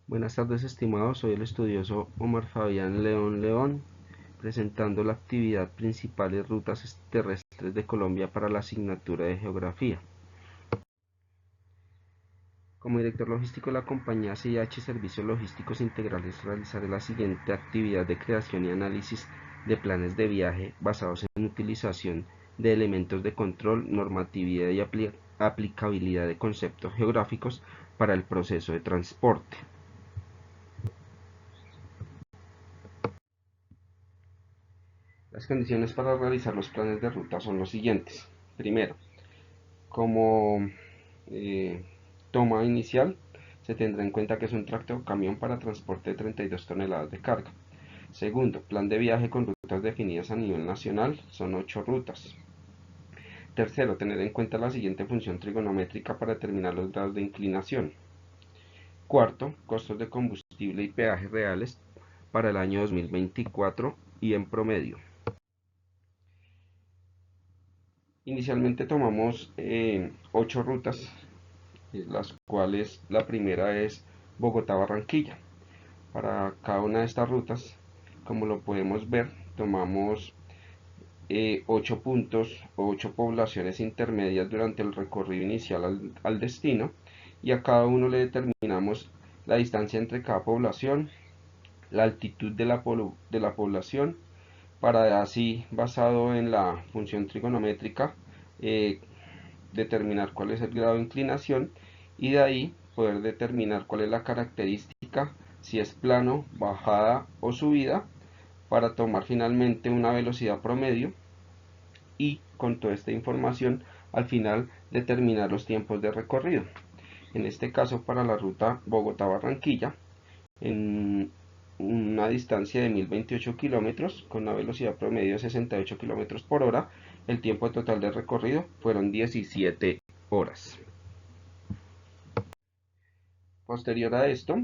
Buenas tardes, estimados. Soy el estudioso Omar Fabián León, presentando la actividad principales rutas terrestres de Colombia para la asignatura de Geografía. Como director logístico de la compañía CIH Servicios Logísticos Integrales, realizaré la siguiente actividad de creación y análisis de planes de viaje basados en utilización de elementos de control, normatividad y aplicabilidad de conceptos geográficos para el proceso de transporte. Las condiciones para realizar los planes de ruta son los siguientes. Primero, como eh, toma inicial, se tendrá en cuenta que es un tractor camión para transporte de 32 toneladas de carga. Segundo, plan de viaje con rutas definidas a nivel nacional, son 8 rutas. Tercero, tener en cuenta la siguiente función trigonométrica para determinar los grados de inclinación. Cuarto, costos de combustible y peajes reales para el año 2024 y en promedio. Inicialmente tomamos 8 rutas, las cuales la primera es Bogotá-Barranquilla. Para cada una de estas rutas, como lo podemos ver, tomamos 8 puntos o 8 poblaciones intermedias durante el recorrido inicial al destino, y a cada uno le determinamos la distancia entre cada población, la altitud de la población, para así, basado en la función trigonométrica, eh, determinar cuál es el grado de inclinación y de ahí poder determinar cuál es la característica, si es plano, bajada o subida, para tomar finalmente una velocidad promedio y con toda esta información al final determinar los tiempos de recorrido. En este caso, para la ruta Bogotá-Barranquilla, en una distancia de 1028 kilómetros con una velocidad promedio de 68 kilómetros por hora, el tiempo total de recorrido fueron 17 horas. Posterior a esto,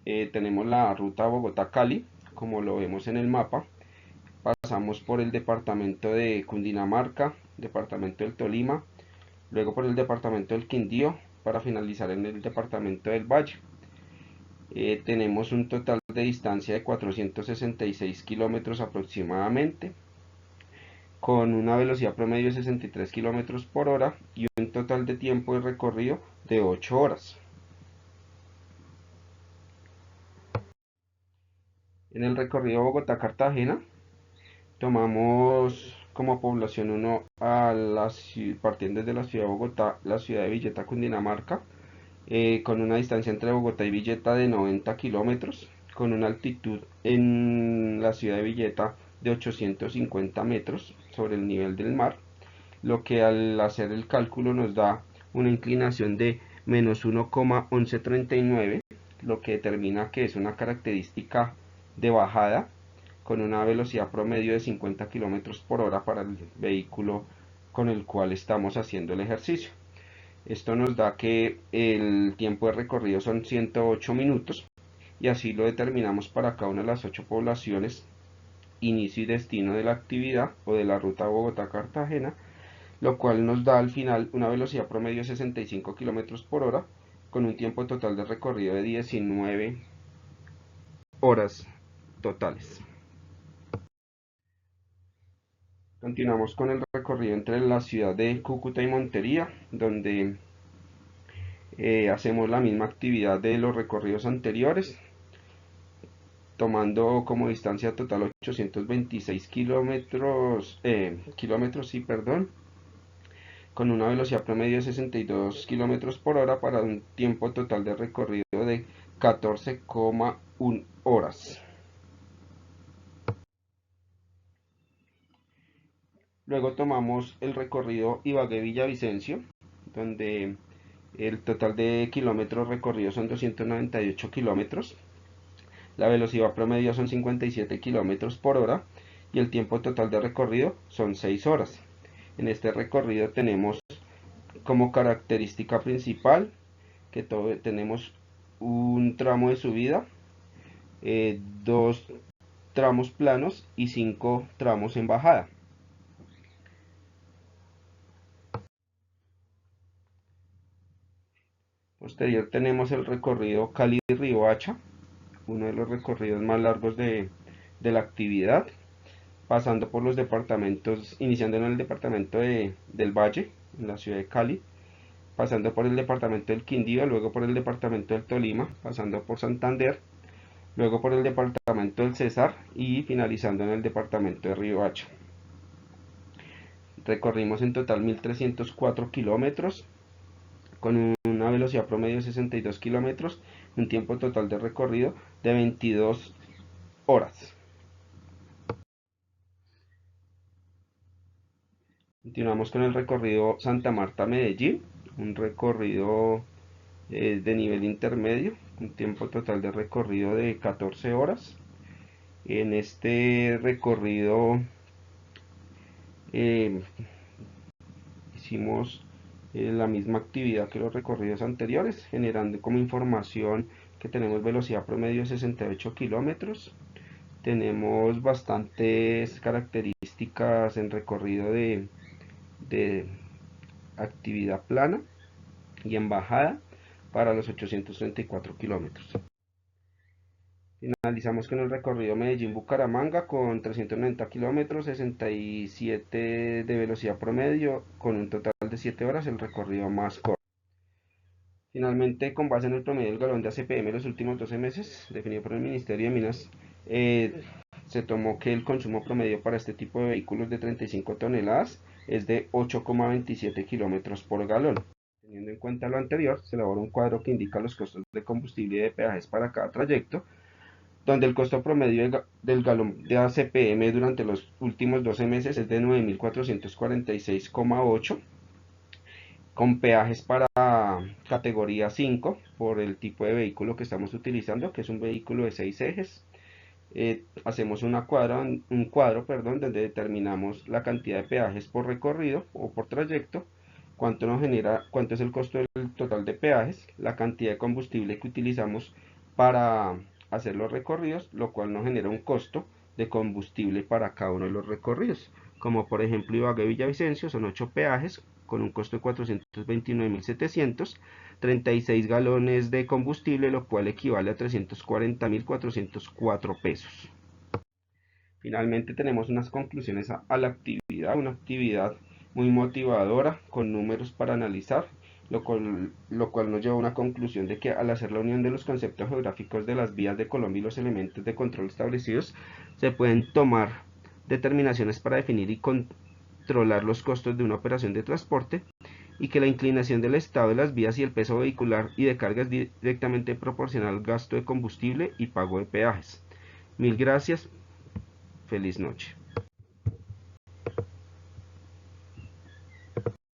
tenemos la ruta Bogotá-Cali, como lo vemos en el mapa. Pasamos por el departamento de Cundinamarca, departamento del Tolima, luego por el departamento del Quindío, para finalizar en el departamento del Valle. Tenemos un total de distancia de 466 kilómetros aproximadamente, con una velocidad promedio de 63 kilómetros por hora y un total de tiempo de recorrido de 8 horas. En el recorrido Bogotá-Cartagena, tomamos como población 1 partiendo desde la ciudad de Bogotá, la ciudad de Villeta, Cundinamarca, con una distancia entre Bogotá y Villeta de 90 kilómetros, con una altitud en la ciudad de Villeta de 850 metros sobre el nivel del mar, lo que al hacer el cálculo nos da una inclinación de menos 1,1139, lo que determina que es una característica de bajada con una velocidad promedio de 50 kilómetros por hora para el vehículo con el cual estamos haciendo el ejercicio. Esto nos da que el tiempo de recorrido son 108 minutos y así lo determinamos para cada una de las 8 poblaciones, inicio y destino de la actividad o de la ruta Bogotá-Cartagena, lo cual nos da al final una velocidad promedio de 65 kilómetros por hora con un tiempo total de recorrido de 19 horas totales. Continuamos con el recorrido entre la ciudad de Cúcuta y Montería, donde hacemos la misma actividad de los recorridos anteriores, tomando como distancia total 826 kilómetros, sí, perdón, con una velocidad promedio de 62 kilómetros por hora para un tiempo total de recorrido de 14,1 horas. Luego tomamos el recorrido Ibagué-Villavicencio, donde el total de kilómetros recorridos son 298 kilómetros. La velocidad promedio son 57 kilómetros por hora y el tiempo total de recorrido son 6 horas. En este recorrido tenemos como característica principal que tenemos un tramo de subida, 2 tramos planos y 5 tramos en bajada. Posterior tenemos el recorrido Cali-Riohacha, uno de los recorridos más largos de la actividad, pasando por los departamentos, iniciando en el departamento del Valle, en la ciudad de Cali, pasando por el departamento del Quindío, luego por el departamento del Tolima, pasando por Santander, luego por el departamento del Cesar y finalizando en el departamento de Riohacha. Recorrimos en total 1.304 kilómetros con una velocidad promedio de 62 kilómetros, un tiempo total de recorrido de 22 horas. Continuamos con el recorrido Santa Marta-Medellín, un recorrido de nivel intermedio, un tiempo total de recorrido de 14 horas. En este recorrido eh, hicimos la misma actividad que los recorridos anteriores, generando como información que tenemos velocidad promedio de 68 kilómetros. Tenemos bastantes características en recorrido de actividad plana y en bajada para los 834 kilómetros. Finalizamos con el recorrido Medellín-Bucaramanga con 390 kilómetros, 67 de velocidad promedio, con un total de 7 horas, el recorrido más corto. Finalmente, con base en el promedio del galón de ACPM los últimos 12 meses, definido por el Ministerio de Minas, se tomó que el consumo promedio para este tipo de vehículos de 35 toneladas es de 8,27 kilómetros por galón. Teniendo en cuenta lo anterior, se elabora un cuadro que indica los costos de combustible y de peajes para cada trayecto, donde el costo promedio del galón de ACPM durante los últimos 12 meses es de 9.446,8, con peajes para categoría 5 por el tipo de vehículo que estamos utilizando, que es un vehículo de 6 ejes. Hacemos un cuadro, donde determinamos la cantidad de peajes por recorrido o por trayecto, cuánto es el costo del total de peajes, la cantidad de combustible que utilizamos para hacer los recorridos, lo cual nos genera un costo de combustible para cada uno de los recorridos. Como por ejemplo Ibagué-Villavicencio son 8 peajes con un costo de 429.700, 36 galones de combustible, lo cual equivale a 340.404 pesos. Finalmente tenemos unas conclusiones a la actividad, una actividad muy motivadora con números para analizar, lo cual nos lleva a una conclusión de que al hacer la unión de los conceptos geográficos de las vías de Colombia y los elementos de control establecidos, se pueden tomar determinaciones para definir y controlar los costos de una operación de transporte, y que la inclinación del estado de las vías y el peso vehicular y de carga es directamente proporcional al gasto de combustible y pago de peajes. Mil gracias, feliz noche.